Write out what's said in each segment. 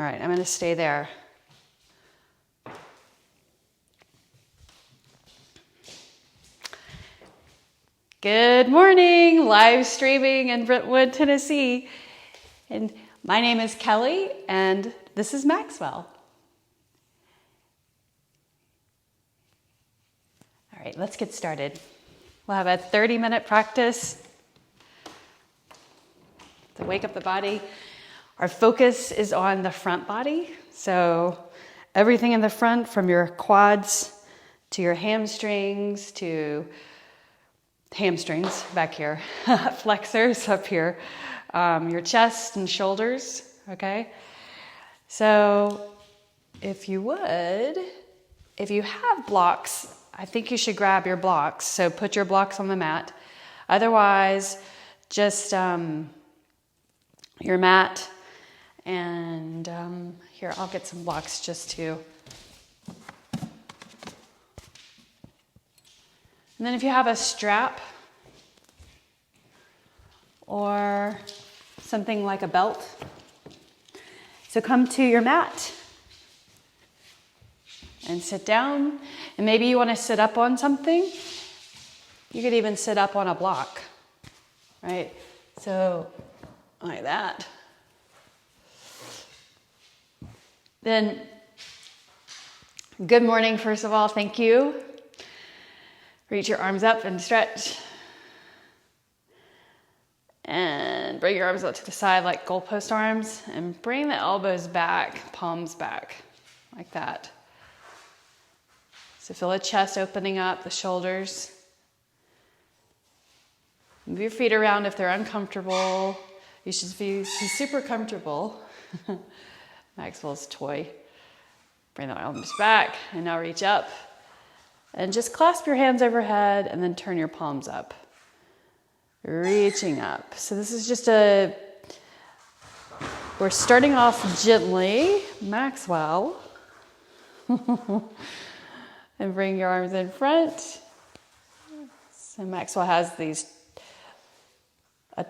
right, I'm going to stay there. Good morning, live streaming in Brentwood, Tennessee. And my name is Kelly, and this is Maxwell. All right, let's get started. We'll have a 30-minute practice to wake up the body. Our focus is on the front body. So everything in the front, from your quads to your hamstrings to hamstrings back here, flexors up here, your chest and shoulders, okay? So if you have blocks, I think you should grab your blocks. So put your blocks on the mat. Otherwise, just your mat, and here, I'll get some blocks just to. And then if you have a strap or something like a belt, so come to your mat and sit down. And maybe you want to sit up on something. You could even sit up on a block, right? So like that. Then, good morning, first of all, thank you. Reach your arms up and stretch. And bring your arms out to the side like goalpost arms. And bring the elbows back, palms back, like that. So feel the chest opening up, the shoulders. Move your feet around if they're uncomfortable. You should be super comfortable. Maxwell's toy. Bring the arms back and now reach up. And just clasp your hands overhead and then turn your palms up. Reaching up. So this is just we're starting off gently. Maxwell. And bring your arms in front. So Maxwell has an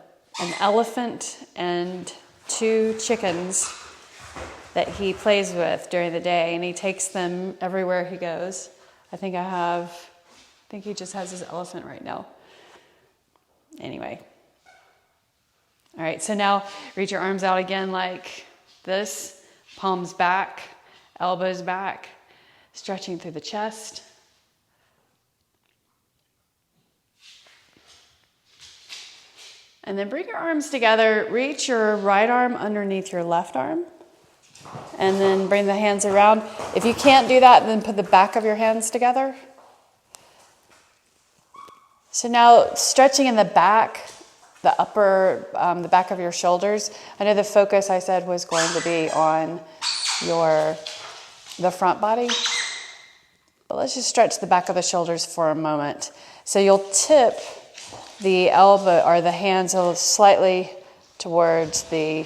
elephant and 2 chickens that he plays with during the day, and he takes them everywhere he goes. I think he just has his elephant right now. Anyway. All right, so now reach your arms out again like this. Palms back, elbows back, stretching through the chest. And then bring your arms together. Reach your right arm underneath your left arm. And then bring the hands around. If you can't do that, then put the back of your hands together. So now stretching in the back, the back of your shoulders. I know the focus I said was going to be on the front body. But let's just stretch the back of the shoulders for a moment. So you'll tip the elbow or the hands slightly towards the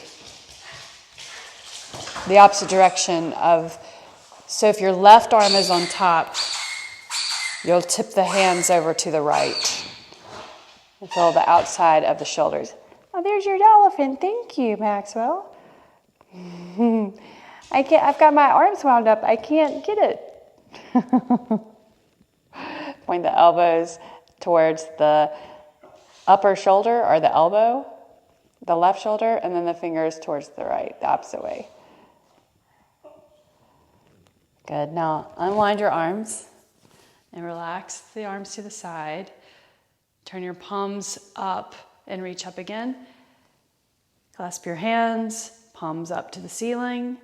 opposite direction so if your left arm is on top, you'll tip the hands over to the right. And feel the outside of the shoulders. Oh, there's your elephant. Thank you, Maxwell. I've got my arms wound up. I can't get it. Point the elbows towards the upper shoulder or the elbow, the left shoulder, and then the fingers towards the right, the opposite way. Good. Now unwind your arms and relax the arms to the side. Turn your palms up and reach up again. Clasp your hands, palms up to the ceiling.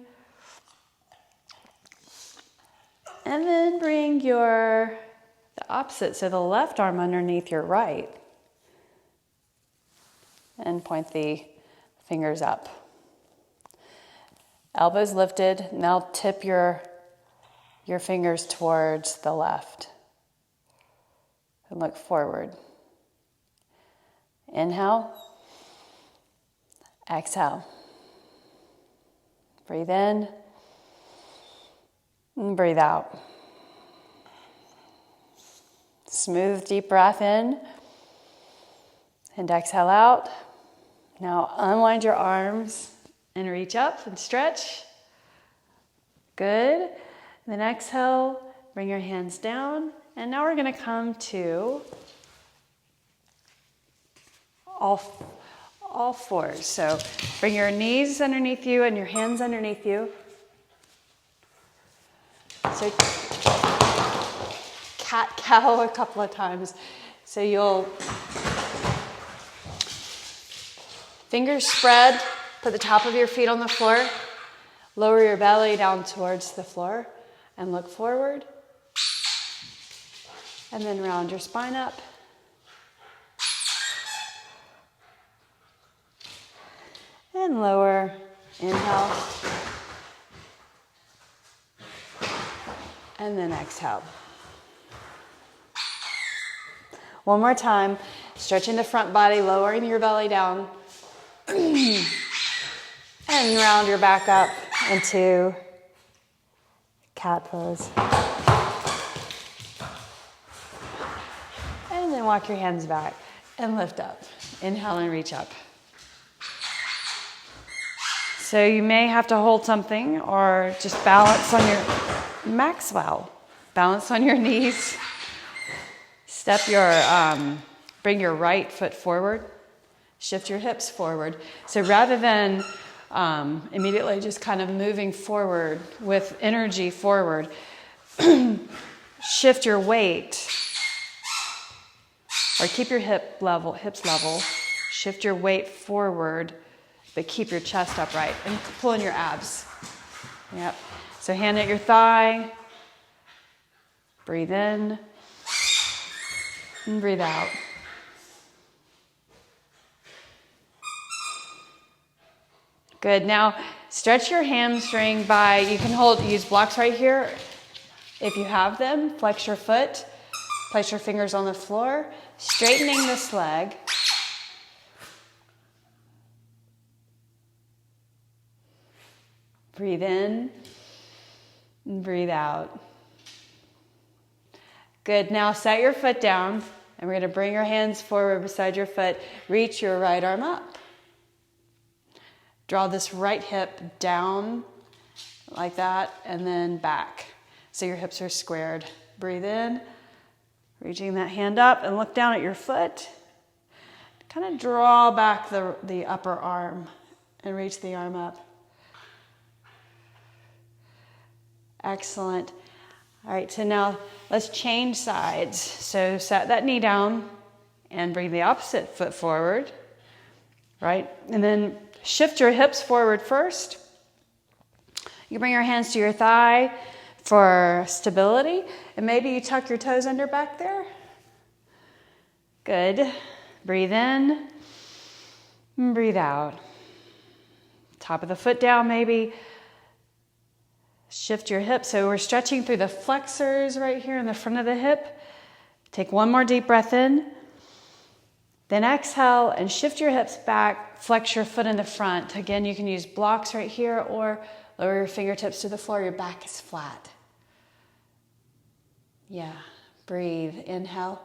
And then bring the opposite, so the left arm underneath your right. And point the fingers up. Elbows lifted. Now tip your fingers towards the left. And look forward. Inhale. Exhale. Breathe in. And breathe out. Smooth, deep breath in. And exhale out. Now unwind your arms and reach up and stretch. Good. And then exhale, bring your hands down. And now we're going to come to all fours. So bring your knees underneath you and your hands underneath you. So cat-cow a couple of times. So you'll fingers spread, put the top of your feet on the floor, lower your belly down towards the floor, and look forward. And then round your spine up. And lower, inhale. And then exhale. One more time, stretching the front body, lowering your belly down. And round your back up into cat pose. And then walk your hands back and lift up. Inhale and reach up. So you may have to hold something or just balance on your Maxwell. Balance on your knees. Bring your right foot forward. Shift your hips forward. So rather than immediately just kind of moving forward with energy forward, shift your weight, or keep your hips level, shift your weight forward, but keep your chest upright and pull in your abs. Yep. So hand at your thigh, breathe in, and breathe out. Good. Now stretch your hamstring you can use blocks right here if you have them. Flex your foot, place your fingers on the floor, straightening this leg. Breathe in and breathe out. Good. Now set your foot down and we're going to bring your hands forward beside your foot. Reach your right arm up. Draw this right hip down like that and then back. So your hips are squared. Breathe in, reaching that hand up and look down at your foot. Kind of draw back the upper arm and reach the arm up. Excellent. All right, so now let's change sides. So set that knee down and bring the opposite foot forward, right? And then shift your hips forward first. You bring your hands to your thigh for stability. And maybe you tuck your toes under back there. Good. Breathe in and breathe out. Top of the foot down maybe. Shift your hips. So we're stretching through the flexors right here in the front of the hip. Take one more deep breath in. Then exhale and shift your hips back. Flex your foot in the front. Again, you can use blocks right here or lower your fingertips to the floor. Your back is flat. Yeah. Breathe. Inhale.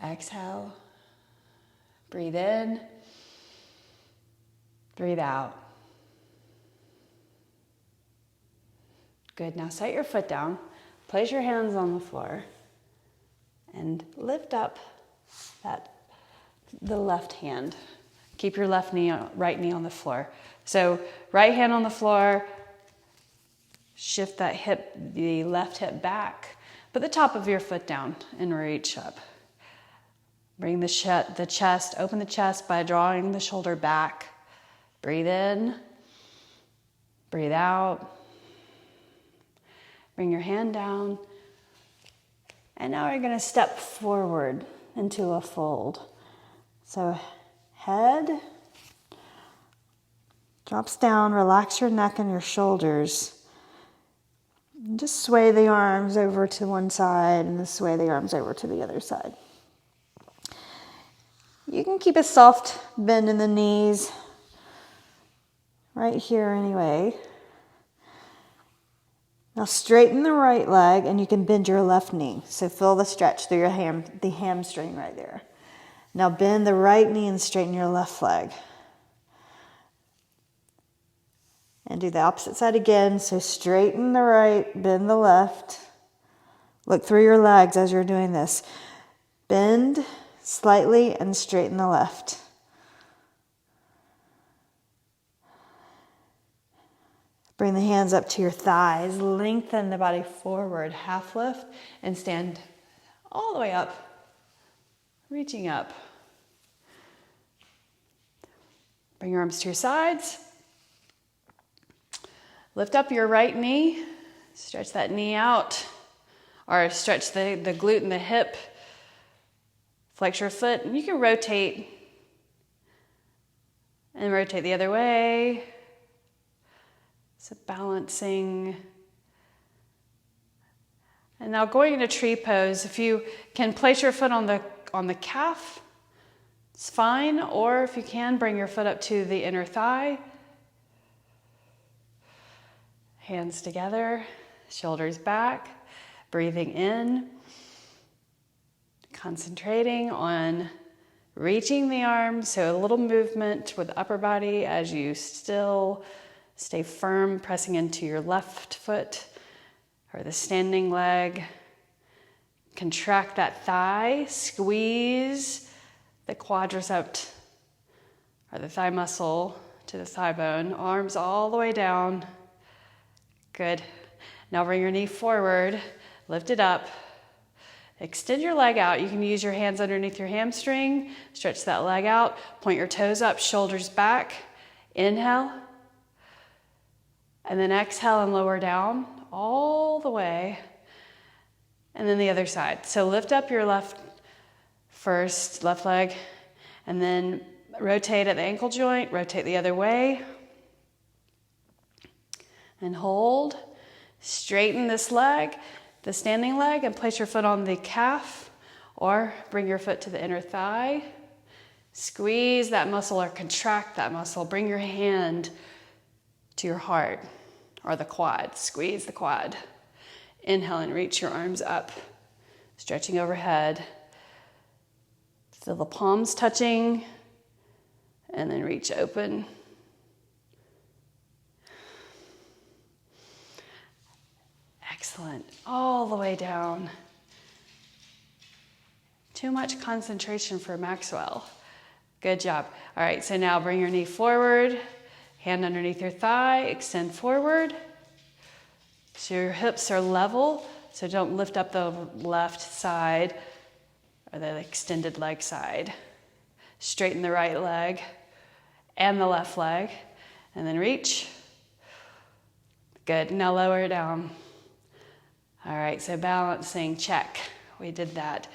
Exhale. Breathe in. Breathe out. Good. Now set your foot down. Place your hands on the floor. And lift up the left hand. Keep your right knee on the floor. So right hand on the floor. Shift the left hip back. Put the top of your foot down and reach up. Bring the chest, open the chest by drawing the shoulder back. Breathe in. Breathe out. Bring your hand down. And now we're going to step forward into a fold. So head drops down, relax your neck and your shoulders. And just sway the arms over to one side and sway the arms over to the other side. You can keep a soft bend in the knees right here anyway. Now straighten the right leg and you can bend your left knee. So feel the stretch through the hamstring right there. Now bend the right knee and straighten your left leg. And do the opposite side again. So straighten the right, bend the left. Look through your legs as you're doing this. Bend slightly and straighten the left. Bring the hands up to your thighs. Lengthen the body forward. Half lift and stand all the way up. Reaching up. Bring your arms to your sides. Lift up your right knee. Stretch that knee out. Or stretch the glute and the hip. Flex your foot. And you can rotate. And rotate the other way. So balancing. And now going into tree pose. If you can place your foot on the calf, it's fine. Or if you can, bring your foot up to the inner thigh. Hands together, shoulders back, breathing in. Concentrating on reaching the arms. So a little movement with the upper body as you still stay firm, pressing into your left foot or the standing leg. Contract that thigh, squeeze the quadricep or the thigh muscle to the thigh bone. Arms all the way down. Good. Now bring your knee forward, lift it up. Extend your leg out. You can use your hands underneath your hamstring. Stretch that leg out. Point your toes up, shoulders back. Inhale. And then exhale and lower down all the way. And then the other side. So lift up your left leg, and then rotate at the ankle joint, rotate the other way. And hold. Straighten this leg, the standing leg, and place your foot on the calf, or bring your foot to the inner thigh. Squeeze that muscle or contract that muscle. Bring your hand to your heart or the quad. Squeeze the quad. Inhale and reach your arms up, stretching overhead. Feel the palms touching, and then reach open. Excellent. All the way down. Too much concentration for Maxwell. Good job. All right, so now bring your knee forward, hand underneath your thigh, extend forward. So your hips are level, so don't lift up the left side or the extended leg side. Straighten the right leg and the left leg, and then reach. Good. Now lower it down. All right, so balancing, check. We did that.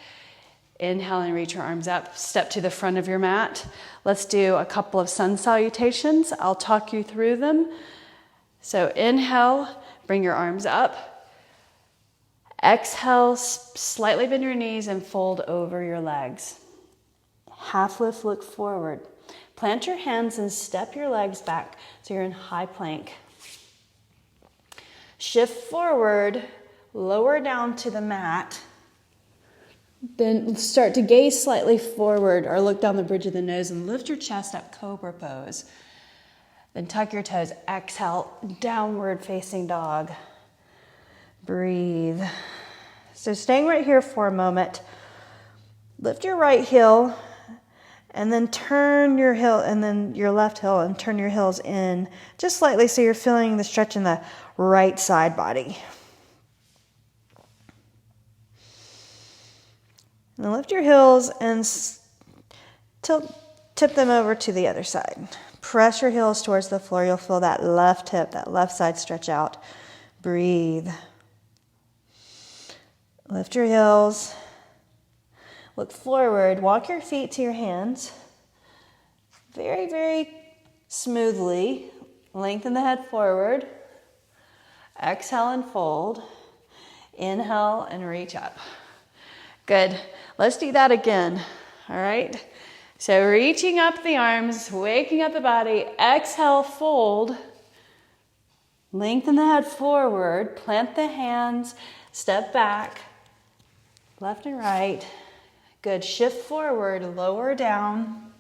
Inhale and reach your arms up. Step to the front of your mat. Let's do a couple of sun salutations. I'll talk you through them. So inhale, bring your arms up. Exhale, slightly bend your knees and fold over your legs. Half lift, look forward. Plant your hands and step your legs back so you're in high plank. Shift forward, lower down to the mat. Then start to gaze slightly forward or look down the bridge of the nose and lift your chest up, cobra pose. Then tuck your toes, exhale, downward facing dog. Breathe. So staying right here for a moment. Lift your right heel and then turn your heel and then your left heel and turn your heels in just slightly so you're feeling the stretch in the right side body. And lift your heels and tip them over to the other side. Press your heels towards the floor. You'll feel that left hip, that left side stretch out. Breathe. Lift your heels. Look forward. Walk your feet to your hands. Very, very smoothly. Lengthen the head forward. Exhale and fold. Inhale and reach up. Good. Let's do that again. All right. So reaching up the arms, waking up the body. Exhale, fold. Lengthen the head forward. Plant the hands. Step back. Left and right. Good. Shift forward. Lower down.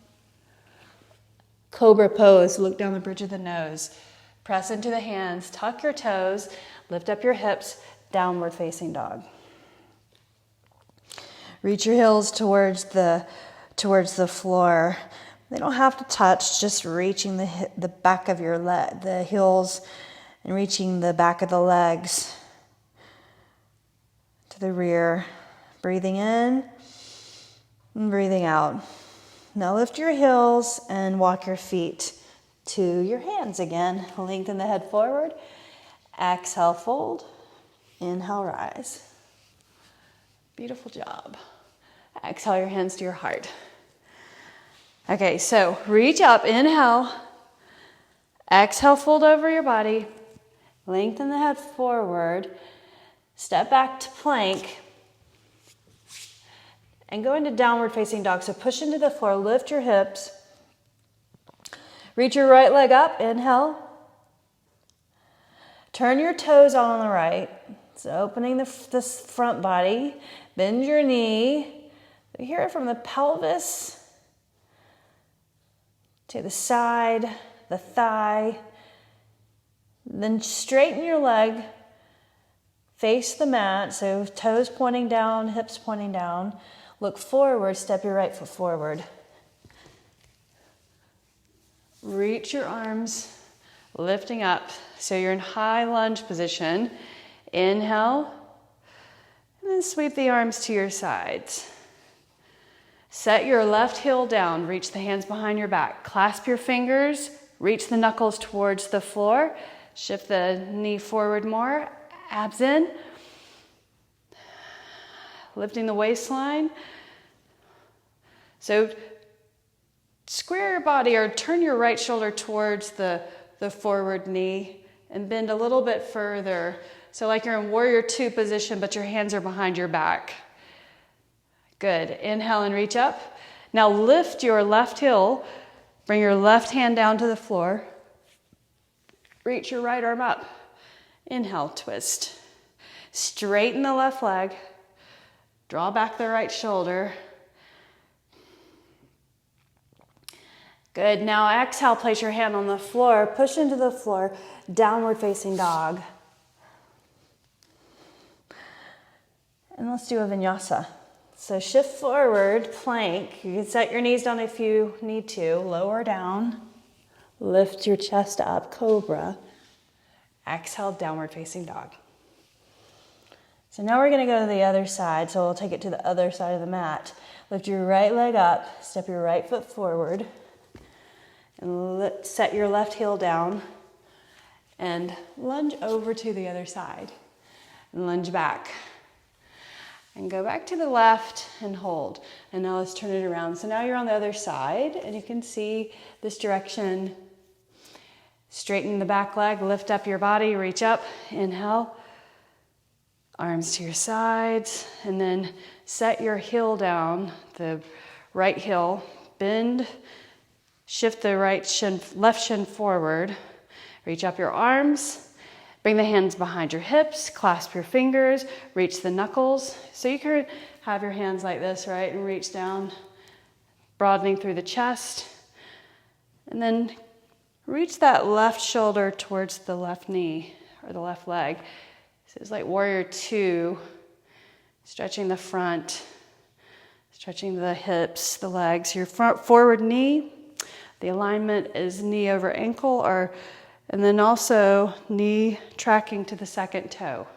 Cobra pose. Look down the bridge of the nose. Press into the hands, tuck your toes, lift up your hips, downward facing dog. Reach your heels towards the floor. They don't have to touch, just reaching the back of your leg, the heels, and reaching the back of the legs to the rear. Breathing in and breathing out. Now lift your heels and walk your feet to your hands again. Lengthen the head forward. Exhale, fold. Inhale, rise. Beautiful job. Exhale your hands to your heart. Okay, so reach up, inhale. Exhale, fold over your body. Lengthen the head forward. Step back to plank. And go into downward facing dog. So push into the floor, lift your hips. Reach your right leg up, inhale. Turn your toes on the right. So opening this front body. Bend your knee. Here from the pelvis to the side, the thigh. Then straighten your leg. Face the mat, so toes pointing down, hips pointing down. Look forward, step your right foot forward. Reach your arms, lifting up. So you're in high lunge position. Inhale, and then sweep the arms to your sides. Set your left heel down, reach the hands behind your back. Clasp your fingers, reach the knuckles towards the floor. Shift the knee forward more, abs in. Lifting the waistline. So square your body or turn your right shoulder towards the forward knee and bend a little bit further. So like you're in warrior two position, but your hands are behind your back. Good. Inhale and reach up. Now lift your left heel. Bring your left hand down to the floor. Reach your right arm up. Inhale, twist. Straighten the left leg. Draw back the right shoulder. Good. Now exhale, place your hand on the floor. Push into the floor. Downward facing dog. And let's do a vinyasa. So shift forward, plank. You can set your knees down if you need to. Lower down. Lift your chest up, cobra. Exhale, downward facing dog. So now we're going to go to the other side. So we'll take it to the other side of the mat. Lift your right leg up. Step your right foot forward. And set your left heel down. And lunge over to the other side. And lunge back. And go back to the left and hold. And now let's turn it around. So now you're on the other side. And you can see this direction. Straighten the back leg. Lift up your body. Reach up. Inhale. Arms to your sides, and then set your heel down, the right heel, bend, shift the left shin forward, reach up your arms, bring the hands behind your hips, clasp your fingers, reach the knuckles. So you can have your hands like this, right, and reach down, broadening through the chest, and then reach that left shoulder towards the left knee or the left leg. So it's like warrior two, stretching the front, stretching the hips, the legs. Your forward knee, the alignment is knee over ankle, and then also knee tracking to the second toe.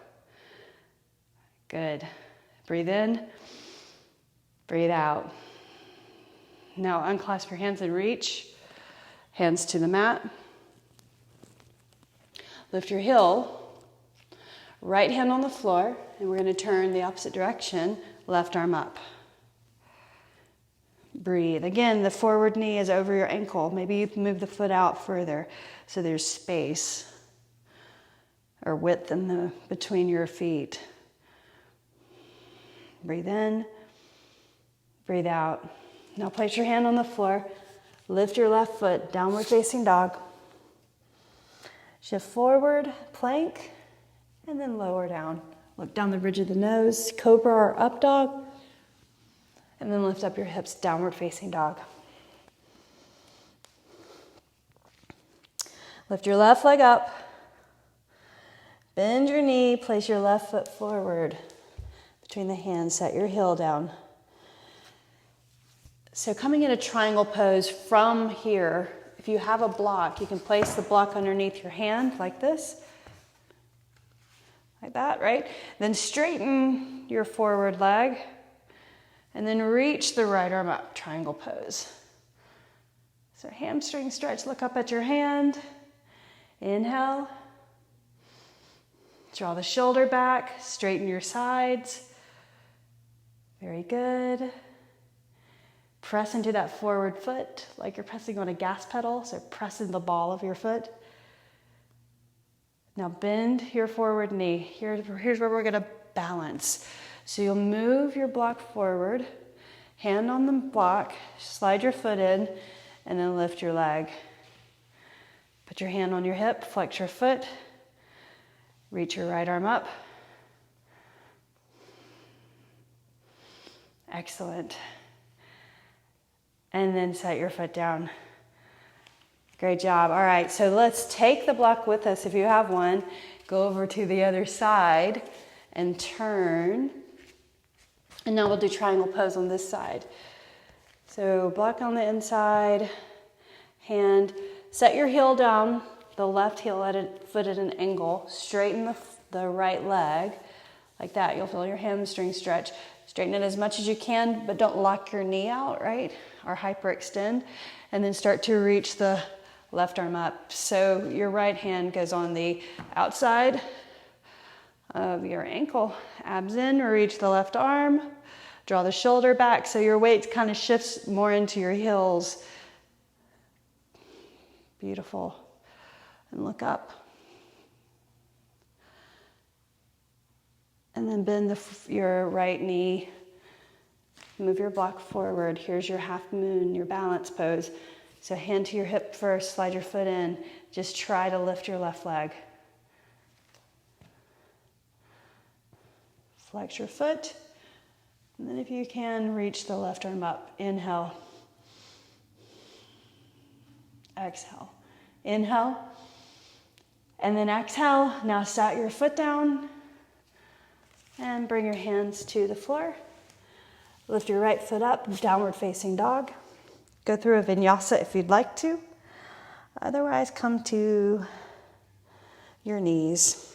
Good. Breathe in, breathe out. Now unclasp your hands and reach. Hands to the mat. Lift your heel. Right hand on the floor, and we're going to turn the opposite direction, left arm up. Breathe. Again, the forward knee is over your ankle. Maybe you move the foot out further so there's space or width between your feet. Breathe in, breathe out. Now place your hand on the floor. Lift your left foot, downward facing dog. Shift forward, plank. And then lower down. Look down the ridge of the nose, cobra or up dog. And then lift up your hips, downward facing dog. Lift your left leg up. Bend your knee, place your left foot forward between the hands, set your heel down. So coming in a triangle pose from here, if you have a block, you can place the block underneath your hand like this. Like that, right? Then straighten your forward leg and then reach the right arm up, triangle pose. So hamstring stretch, look up at your hand. Inhale. Draw the shoulder back, straighten your sides. Very good. Press into that forward foot like you're pressing on a gas pedal, so press in the ball of your foot. Now bend your forward knee. Here's where we're gonna balance. So you'll move your block forward, hand on the block, slide your foot in, and then lift your leg. Put your hand on your hip, flex your foot, reach your right arm up. Excellent. And then set your foot down. Great job. All right, so let's take the block with us if you have one. Go over to the other side and turn. And now we'll do triangle pose on this side. So block on the inside, hand, set your heel down, the left heel foot at an angle, straighten the right leg, like that. You'll feel your hamstring stretch. Straighten it as much as you can, but don't lock your knee out, right? Or hyperextend. And then start to reach the left arm up. So your right hand goes on the outside of your ankle. Abs in, reach the left arm. Draw the shoulder back so your weight kind of shifts more into your heels. Beautiful. And look up. And then bend your right knee. Move your block forward. Here's your half moon, your balance pose. So hand to your hip first, slide your foot in. Just try to lift your left leg. Flex your foot. And then if you can, reach the left arm up. Inhale. Exhale. Inhale. And then exhale. Now set your foot down. And bring your hands to the floor. Lift your right foot up, downward facing dog. Go through a vinyasa if you'd like to. Otherwise, come to your knees.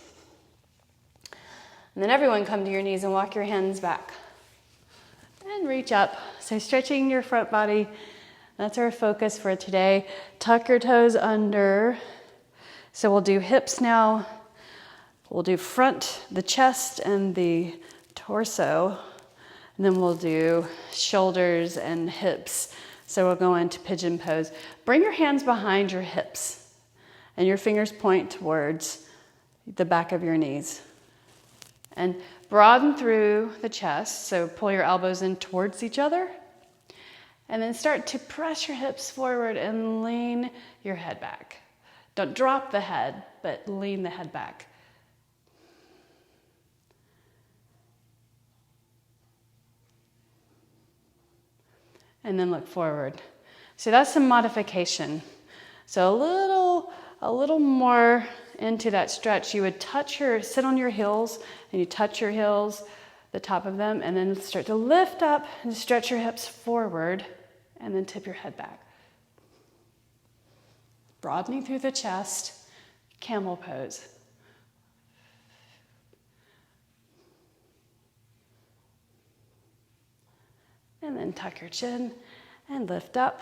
And then everyone come to your knees and walk your hands back. And reach up. So stretching your front body. That's our focus for today. Tuck your toes under. So we'll do hips now. We'll do front, the chest and the torso. And then we'll do shoulders and hips. So we'll go into pigeon pose. Bring your hands behind your hips and your fingers point towards the back of your knees. And broaden through the chest. So pull your elbows in towards each other. And then start to press your hips forward and lean your head back. Don't drop the head, but lean the head back. And then look forward. So that's some modification. So a little more into that stretch. You would sit on your heels, and you touch your heels, the top of them, and then start to lift up and stretch your hips forward, and then tip your head back. Broadening through the chest, camel pose. And then tuck your chin and lift up.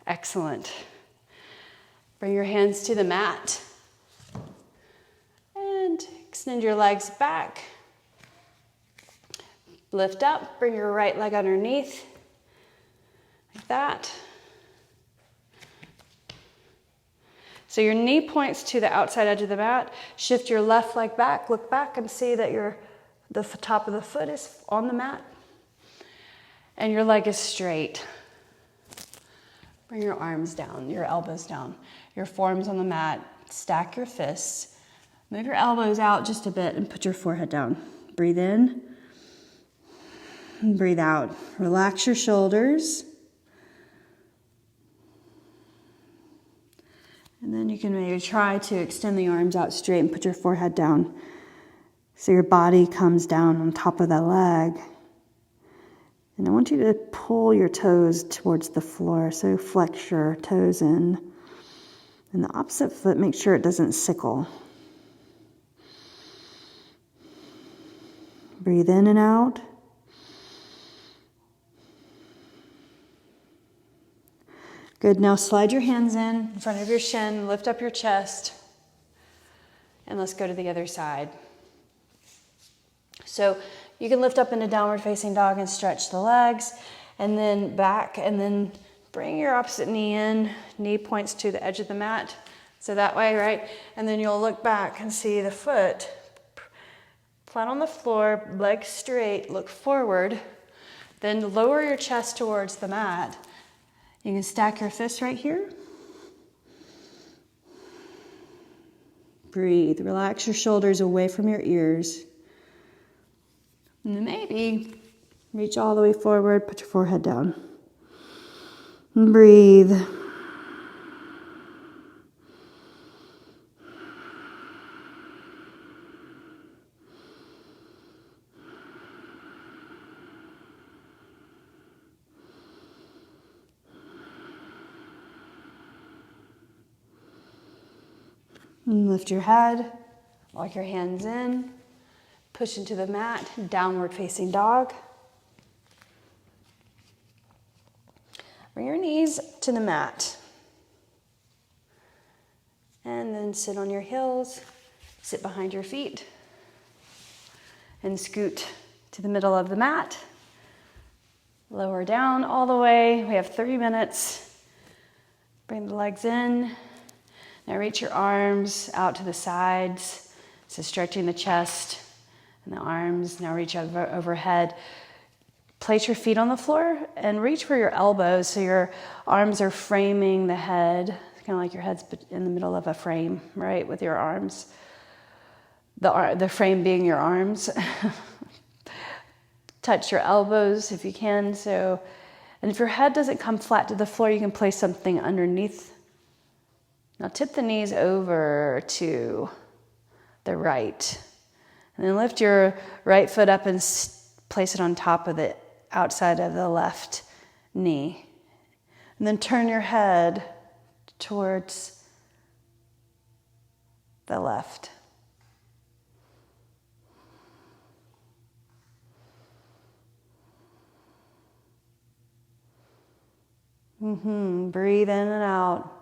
Excellent. Bring your hands to the mat. And extend your legs back. Lift up, bring your right leg underneath. Like that. So your knee points to the outside edge of the mat. Shift your left leg back. Look back and see that the top of the foot is on the mat. And your leg is straight. Bring your arms down, your elbows down, your forearms on the mat. Stack your fists. Move your elbows out just a bit and put your forehead down. Breathe in and breathe out. Relax your shoulders. And then you can maybe try to extend the arms out straight and put your forehead down so your body comes down on top of that leg. And I want you to pull your toes towards the floor, so flex your toes in. And the opposite foot, make sure it doesn't sickle. Breathe in and out. Good, now slide your hands in front of your shin, lift up your chest, and let's go to the other side. So you can lift up into downward facing dog and stretch the legs, and then back, and then bring your opposite knee in, knee points to the edge of the mat. So that way, right? And then you'll look back and see the foot flat on the floor, legs straight, look forward, then lower your chest towards the mat. You can stack your fists right here. Breathe. Relax your shoulders away from your ears. And then maybe reach all the way forward. Put your forehead down. And breathe. And lift your head, walk your hands in, push into the mat, downward facing dog. Bring your knees to the mat. And then sit on your heels, sit behind your feet, and scoot to the middle of the mat. Lower down all the way. We have 3 minutes. Bring the legs in. Now reach your arms out to the sides. So stretching the chest and the arms. Now reach overhead. Place your feet on the floor and reach for your elbows so your arms are framing the head. It's kind of like your head's in the middle of a frame, right, with your arms. The frame being your arms. Touch your elbows if you can. And if your head doesn't come flat to the floor, you can place something underneath. Now tip the knees over to the right. And then lift your right foot up and place it on top of the outside of the left knee. And then turn your head towards the left. Breathe in and out.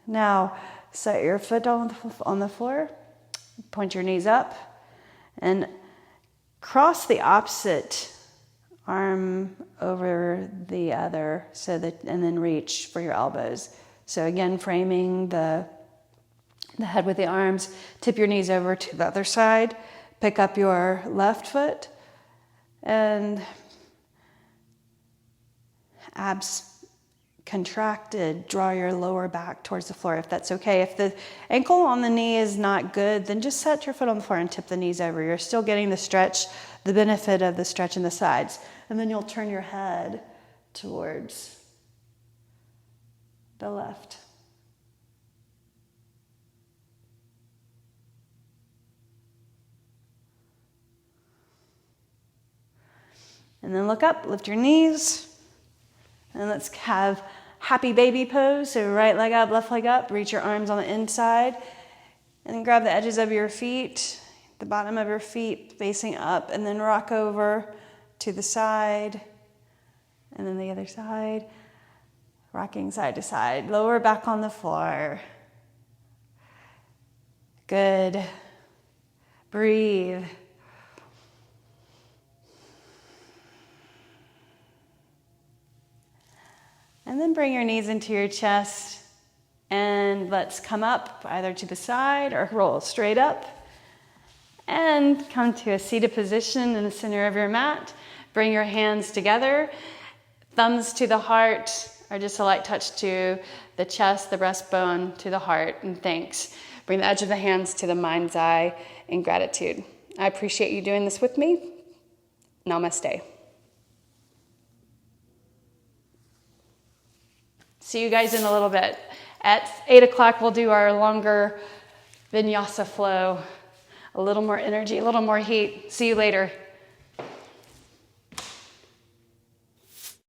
Now, set your foot on the floor, point your knees up, and cross the opposite arm over the other, and then reach for your elbows. So again, framing the head with the arms, tip your knees over to the other side, pick up your left foot, and abs contracted, draw your lower back towards the floor if that's okay. If the ankle on the knee is not good, then just set your foot on the floor and tip the knees over. You're still getting the stretch, the benefit of the stretch in the sides. And then you'll turn your head towards the left. And then look up, lift your knees. And let's have happy baby pose. So right leg up, left leg up. Reach your arms on the inside. And then grab the edges of your feet, the bottom of your feet facing up. And then rock over to the side. And then the other side. Rocking side to side. Lower back on the floor. Good. Breathe. And then bring your knees into your chest and let's come up either to the side or roll straight up and come to a seated position in the center of your mat. Bring your hands together, thumbs to the heart or just a light touch to the chest, the breastbone, to the heart, and thanks. Bring the edge of the hands to the mind's eye in gratitude. I appreciate you doing this with me. Namaste. See you guys in a little bit. At 8 o'clock, we'll do our longer vinyasa flow. A little more energy, a little more heat. See you later.